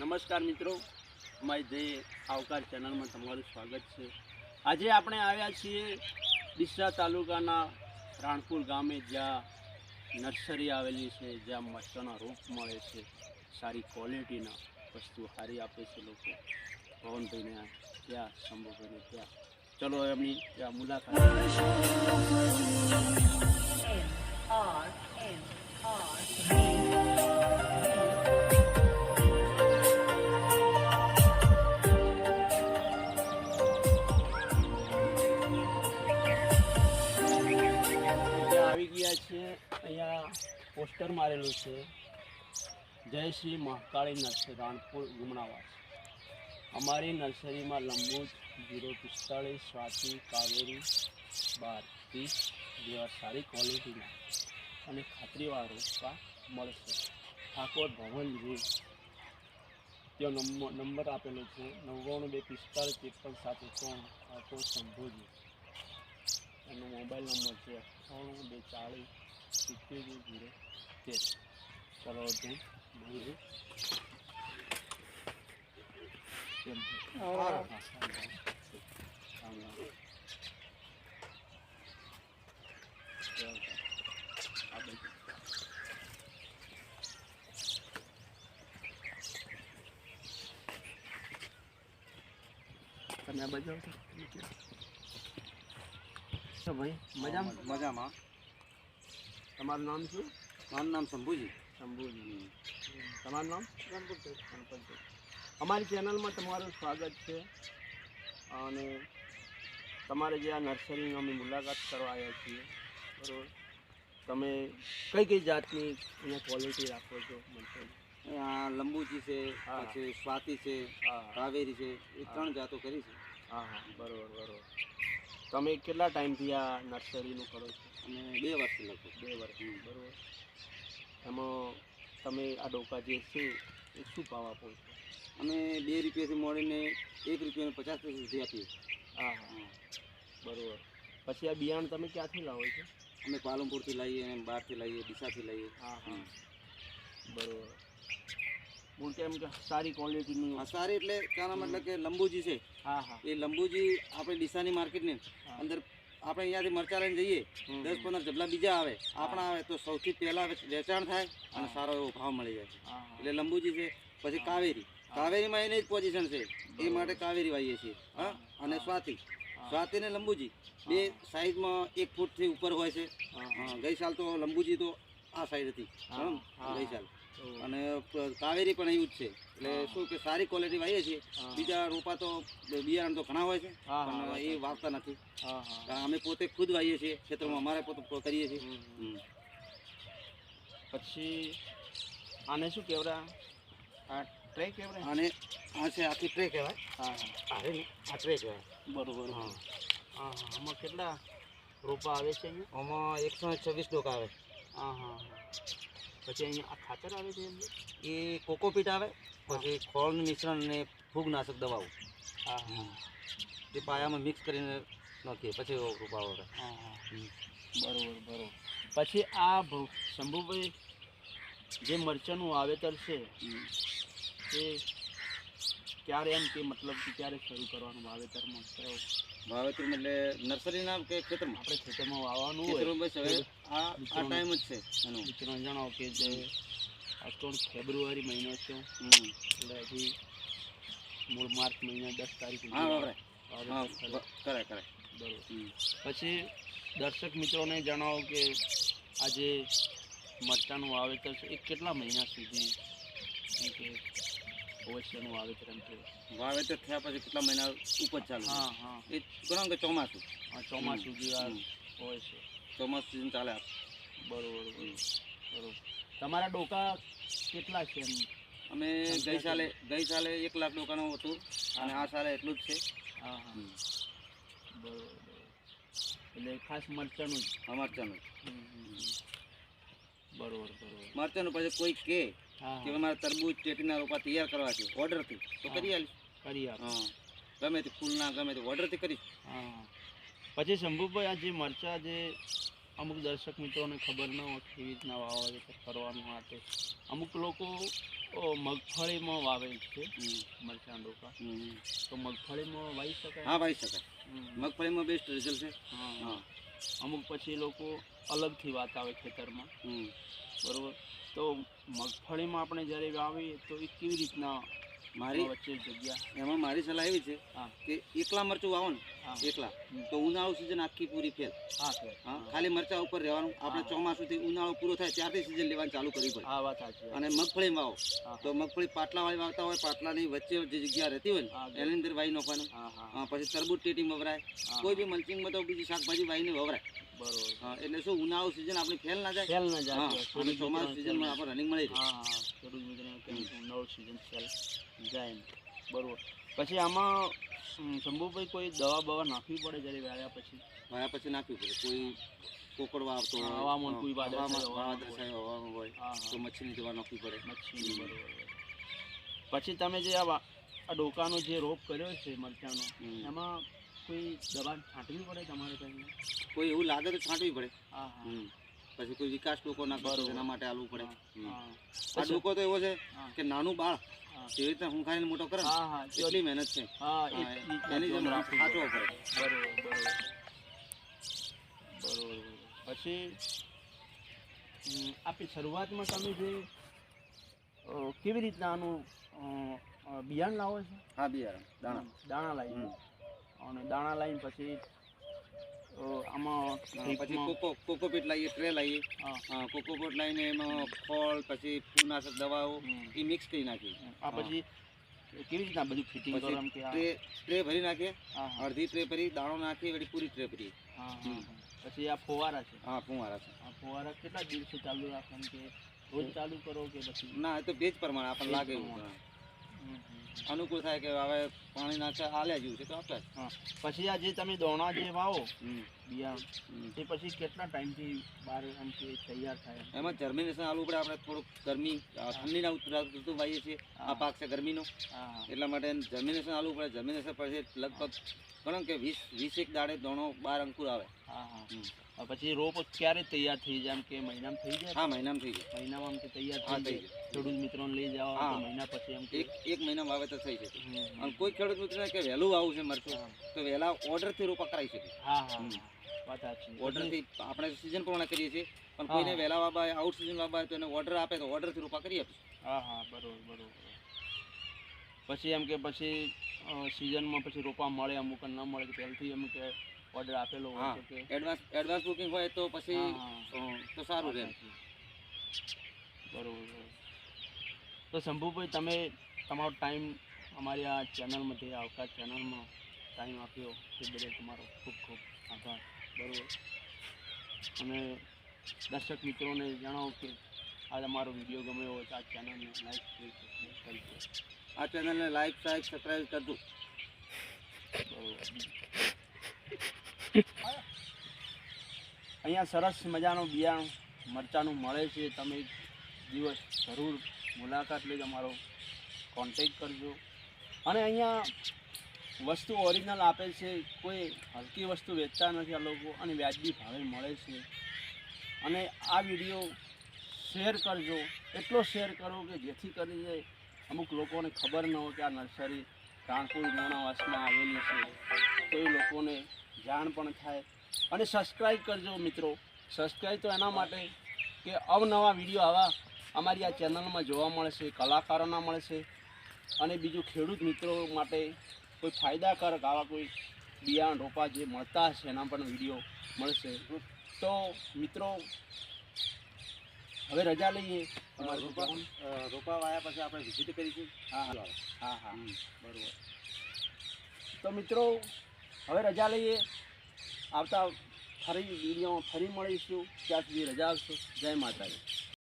નમસ્કાર મિત્રો, અમારી જે આવકાર ચેનલમાં તમારું સ્વાગત છે। આજે આપણે આવ્યા છીએ ડીસા તાલુકાના રાણપુર ગામે, જ્યાં નર્સરી આવેલી છે, જ્યાં મરચાંના રોપ મળે છે, સારી ક્વોલિટીના વસ્તુ સારી આપે છે લોકો। પવનભાઈને ત્યાં, શંભુભાઈને ત્યાં, ચલો એમની ત્યાં મુલાકાત। આવી ગયા છે, અહીંયા પોસ્ટર મારેલું છે, જય શ્રી મહાકાળી નર્સરી રાણપુર ગુમણાવાસ। અમારી નર્સરીમાં લંબૂજ 045, સ્વાતિ, કાવેરી 1230 જેવા સારી ક્વોલિટીના અને ખાતરીવાળા રોપા મળશે। ઠાકોર ભવનજી ત્યાં નંબર આપેલો છે 9925455753। ઠાકોર શંભુજી એનો મોબાઈલ નંબર છે 98407013। ચલો ત્યાં મળીએ। તમે આ બાજુ તો ભાઈ મજામાં? તમારું નામ શું? મારું નામ શંભુજી। શંભુજી, તમારું નામ? ગણપત। અમારી ચેનલમાં તમારું સ્વાગત છે અને તમારે જે આ નર્સરીની અમે મુલાકાત કરવા આવ્યા છીએ, બરાબર? તમે કઈ કઈ જાતની અહીંયા ક્વોલિટી રાખો છો? અહીંયા લંબુજી છે, પછી સ્વાતિ છે, કાવેરી છે, એ 3 જાતો કરી છે। હા હા, બરાબર। તમે કેટલા ટાઈમથી આ નર્સરીનું કરો છો? અને 2 વર્ષથી લગભગ 2 વર્ષથી, બરાબર। એમાં તમે આ ડોકા જે છે એ શું ભાવ આપો છો? અમે 2 રૂપિયાથી મળીને 1 રૂપિયાને 50 પૈસા સુધી આપીએ। હા હા, બરાબર। પછી આ બિયારણ તમે ક્યાંથી લાવો છો? અમે પાલનપુરથી લાવીએ અને બહારથી લાવીએ, ડીસાથી લાવીએ। હા હા, બરાબર। હું કેમ કે સારી ક્વોલિટીનું? હા, સારી એટલે કહેવાનો મતલબ કે લંબુજી છે, હા હા, એ લંબુજી આપણે ડીસાની માર્કેટની અંદર આપણે અહીંયાથી મરચા લઈને જઈએ, 10-15 જબલા બીજા આવે, આપણા આવે તો સૌથી પહેલાં વેચાણ થાય અને સારો એવો ભાવ મળી જાય। એટલે લંબુજી છે। પછી કાવેરીમાં એની જ પોઝિશન છે, એ માટે કાવેરી વાવીએ છીએ। હા, અને સ્વાતિ ને લંબુજી 2 સાઈઝમાં 1 ફૂટથી ઉપર હોય છે। ગઈ સાલ તો લંબુજી તો આ સાઈડ હતી ગઈ સાલ, અને કાવેરી પણ એવું જ છે। એટલે શું કે સારી ક્વોલિટી વાવીએ છીએ। બીજા રોપા તો બિયારણ તો ઘણા હોય છે, પણ એ વાવતા નથી, કારણ અમે પોતે ખુદ વાવીએ છીએ ખેતરમાં, અમારે પોતે કરીએ છીએ। પછી આને શું કહેવાય? આ ટ્રે કહેવાય? અને આ છે આખી ટ્રે કહેવાય। હા હા, આ ટ્રે કહેવાય, બરોબર। હા હા, આમાં કેટલા રોપા આવે છે અહીંયા? આમાં 126 ડોકા આવે। હા હા, પછી અહીંયા આ ખાતર આવે છે એ કોકોપીટ આવે, પછી ખોળનું મિશ્રણ અને ફૂગનાશક દવાઓ, હા હા, જે પાયામાં મિક્સ કરીને નાખીએ પછી રોપા આવે। હા હા, બરોબર। પછી આ શંભુભાઈ જે મરચાંનું વાવેતર છે એ ક્યારે, એમ કે મતલબ કે ક્યારે શરૂ કરવાનું વાવેતરમાં? વાવેતર એટલે નર્સરીના કે ખેતરમાં? આપણે ખેતરમાં વાવવાનું હોય બસ હવે આ ટાઈમ જ છે એનો। મિત્રો જણાવો કે જે આ તો ફેબ્રુઆરી મહિનો છે, એટલે હજી મૂળ માર્ચ મહિના 10 તારીખ કરે બરોબર। પછી દર્શક મિત્રોને જણાવો કે આજે મરચાંનું વાવેતર છે એ કેટલા મહિના સુધી એમ કે અવશ્યનું વાવેતર એમ કે વાવેતર થયા પછી કેટલા મહિના ઉપર ચાલુ? હા હા, એ ગણો કે ચોમાસું, ચોમાસું સુધી હોય છે, ચોમાસું સીઝન ચાલે। બરોબર। તમારા ડોકા કેટલા છે એમ? અમે ગઈ સાલે 1 લાખ ડોકાનું હતું અને આ સાલે એટલું જ છે। હા હા, બરોબર। એટલે ખાસ મરચાંનું જ? મરચાંનું બરોબર। મરચાંનું પછી કોઈ કે અમારે તરબૂચ ટેટીના રોપા તૈયાર કરવા છે ઓર્ડરથી, તો કરી આપ। હા, ગમે તે ફૂલના ગમે તે ઓર્ડરથી કરી। હા, પછી શંભુભાઈ આ જે મરચાં જે અમુક દર્શક મિત્રોને ખબર ન હોય કેવી રીતના વાવેતર કરવાનું માટે, અમુક લોકો મગફળીમાં વાવે છે મરચાં ડોકા, હમ. તો મગફળીમાં વાવી શકાય? હા વાવી શકાય, હમ. મગફળીમાં બેસ્ટ રિઝલ્ટ છે. હા. હા. અમુક પછી લોકો અલગથી વાતા હોય ખેતરમાં, હમ. બરોબર. તો મગફળીમાં આપણે જ્યારે વાવીએ તો એ કેવી રીતના મારી વચ્ચે જગ્યા? એમાં મારી સલાહ એવી છે હા. કે એકલા મરચું વાવો ને, હા. એકલા હમ. તો ઉનાળુ સિઝન આખી પૂરી ફેલ. હા સર. હા, ખાલી મરચા ઉપર રહેવાનું. આપણે હા. ચોમાસુથી ઉનાળો પૂરો થાય ત્યારથી સિઝન લેવાનું ચાલુ કરવી પડે. હા વાત સાચી. અને મગફળી વાવો હા. તો મગફળી પાટલાવાળી વાવતા હોય, પાટલાની વચ્ચે જે જગ્યા રહેતી હોય હા, ને એની અંદર વાવી નાખવાનું. હા હા હા, પછી તરબૂચ ટેટીમાં વવરાય, હા. કોઈ બી મલ્ચિંગમાં તો બીજી શાકભાજી વાવીને વવરાય. બરોબર. હા, એટલે શું ઉનાળુ સિઝન આપણી ફેલ ના જાય. ફેલ ના જાય. હા, અને ચોમાસુ સિઝનમાં આપણે રનિંગ મળી રહે. હા હા, ખેડૂત મિત્રોને કેમ ઉનાળુ સિઝન ફેલ જાય ને. બરોબર. પછી આમાં શંભુભાઈ કોઈ દવા બવા નાખવી પડે જ્યારે વાવ્યા પછી? વાયા પછી નાખવી પડે. કોઈ કોકડવા આવતો હોય, હવામાન કોઈ વાદળછાયું વાદળછાયું હવામાન હોય હા તો હા, મચ્છરની દવા નાખવી પડે. મચ્છી. બરોબર. પછી તમે જે આ ડોકાનો જે રોપ કર્યો છે મરચાંનો, હમ. એમાં કોઈ દવા છાંટવી પડે તમારે ત્યાં? કોઈ એવું લાગે તો છાંટવી પડે. હા હા. હમ. પછી કોઈ વિકાસ ટોકો ના કરતો બરોબર. એના માટે આલવું પડે. હમ. હા આ ડોકો તો એવો છે હા કે નાનું બાળ હા જેવી રીતે હુંકાઈને મોટો કરે ને હા હા, એટલી મહેનત છે. હા હા, રીતના એની જેમ ધ્યાન રાખવું સાચવો પડે. પડે. બરોબર બરોબર બરોબર. પછી આપણી શરૂઆતમાં તમે જે કેવી રીતના આનું બિયારણ લાવો છો? હા, બિયારણ દાણા. દાણા લાવીને, હમ. અને દાણા લાવીને પછી આમાં હા, પછી ડ્રીપમાં. કોકોપીટ લાવીએ, ટ્રે લાવીએ. હા. કોકોપીટ લાવીને એમાં ફળ પછી ફૂગનાશક દવાઓ હમ. એ મિક્સ કરી નાખીએ. આ પછી કેવી રીતના બધું ફિટિંગ કરો એમ કે? ટ્રે ભરી નાખીએ, હા હા અડધી ટ્રે ભરી દાણો નાખીએ, વળી પૂરી ટ્રે ભરીએ. હા હા. પછી આ ફુવારા છે. હા, ફુવારા છે. આ ફુવારા કેટલા દિવસે ચાલુ રાખવાનું, કે રોજ ચાલુ કરો કે પછી? ના, એ તો ભેજ પ્રમાણે આપણને લાગે એવું. પ્રમાણે. અનુકૂળ થાય કે હવે પાણી નાખે આલ્યા જેવું છે તો આપણે. હા. પછી આ જે તમે દોણા જે વાવો હમ. બિયારણ, એ પછી કેટલા ટાઈમથી બહાર આમ કે તૈયાર થાય? એમાં જર્મિનેશન આલવું પડે. આપણે થોડુંક ગરમી ઠંડીના ઋતુ વાવીએ છીએ. આ પાક છે ગરમીનો, હા એટલા માટે જર્મિનેશન આલવું પડે. જર્મિનેશન પછી લગભગ ગણો કે 20 દાડે દોણો 12 અંકુર આવે. હા હા. હમ. પછી રોપ ક્યારે તૈયાર થઈ જાય, એમ કે મહિનામાં થઈ જાય? હા, મહિનામાં થઈ જાય. મહિનામાં આમ કે તૈયાર હા, થઈ થઈ જાય. જાય. ખેડૂત મિત્રોને લઈ જાઓ તો હા. મહિના પછી એમ કે એક મહિના વાવેતર થઈ શકે. હમ, હમ. અને કોઈ ખેડૂત મિત્રને કે વહેલું વાવવું છે મરચું હા. તો વહેલા ઓર્ડરથી રોપા કરાવી શકે. હા હા હમ. હા. વાત સાચી. ઓર્ડરથી આપણે સિઝન પ્રમાણે કરીએ છીએ, પણ હા, કોઈને હા. વહેલા વાવવા હોય, આઉટ સિઝન વાવવા હોય તો એને ઓર્ડર આપે તો ઓર્ડરથી રોપા કરી આપીશું. હા હા, બરોબર બરોબર. પછી એમ કે પછી સિઝનમાં પછી રોપા મળે, અમુક ન મળે તો પહેલથી એમ કે ઓર્ડર આપેલો હોય હા, તો કે એડવાન્સ બુકિંગ હોય તો પછી હા હા, તો સારું રહે. બરોબર બરોબર. તો શંભુભાઈ, તમે તમારો ટાઈમ અમારી આ ચેનલમાંથી આવતા ચેનલમાં ટાઈમ આપ્યો તે બદલ તમારો ખૂબ ખૂબ આભાર. બરોબર. અને દર્શક મિત્રોને જણાવો કે આ અમારો વિડીયો ગમ્યો હોય તો આ ચેનલને લાઈક કરજો. આ ચેનલને લાઈક સબસ્ક્રાઈબ કરજો. અહીંયા સરસ મજાનું બિયારણ મરચાંનું મળે છે. તમે એક દિવસ જરૂર મુલાકાત લઈ અમારો કોન્ટેક કરજો. અને અહીંયા વસ્તુ ઓરિજિનલ આપે છે, કોઈ હલકી વસ્તુ વેચતા નથી આ લોકો, અને વ્યાજબી ભાવે મળે છે. અને આ વિડીયો શેર કરજો, એટલો શેર કરો કે જેથી કરીને અમુક લોકોને ખબર ન હોય કે આ નર્સરી રાણપુર લુણાવાસમાં આવેલી છે, તો એ લોકોને જાણ પણ થાય. અને સબસ્ક્રાઈબ કરજો મિત્રો. સબસ્ક્રાઈબ તો એના માટે કે અવનવા વિડીયો આવા અમારી આ ચેનલમાં જોવા મળશે, કલાકારોના મળશે, અને બીજું ખેડૂત મિત્રો માટે કોઈ ફાયદાકારક આવા કોઈ બિયારણ રોપા જે મળતા હશે એના પણ વિડીયો મળશે. તો મિત્રો હવે રજા લઈએ. રોપા વાયા પછી આપણે વિઝિટ કરીશું. હા હા હા હા, બરાબર. તો મિત્રો હવે રજા લઈએ. આવતા ફરી વિડીયોમાં ફરી મળીશું. ત્યાં સુધી રજા આપશો. જય માતાજી.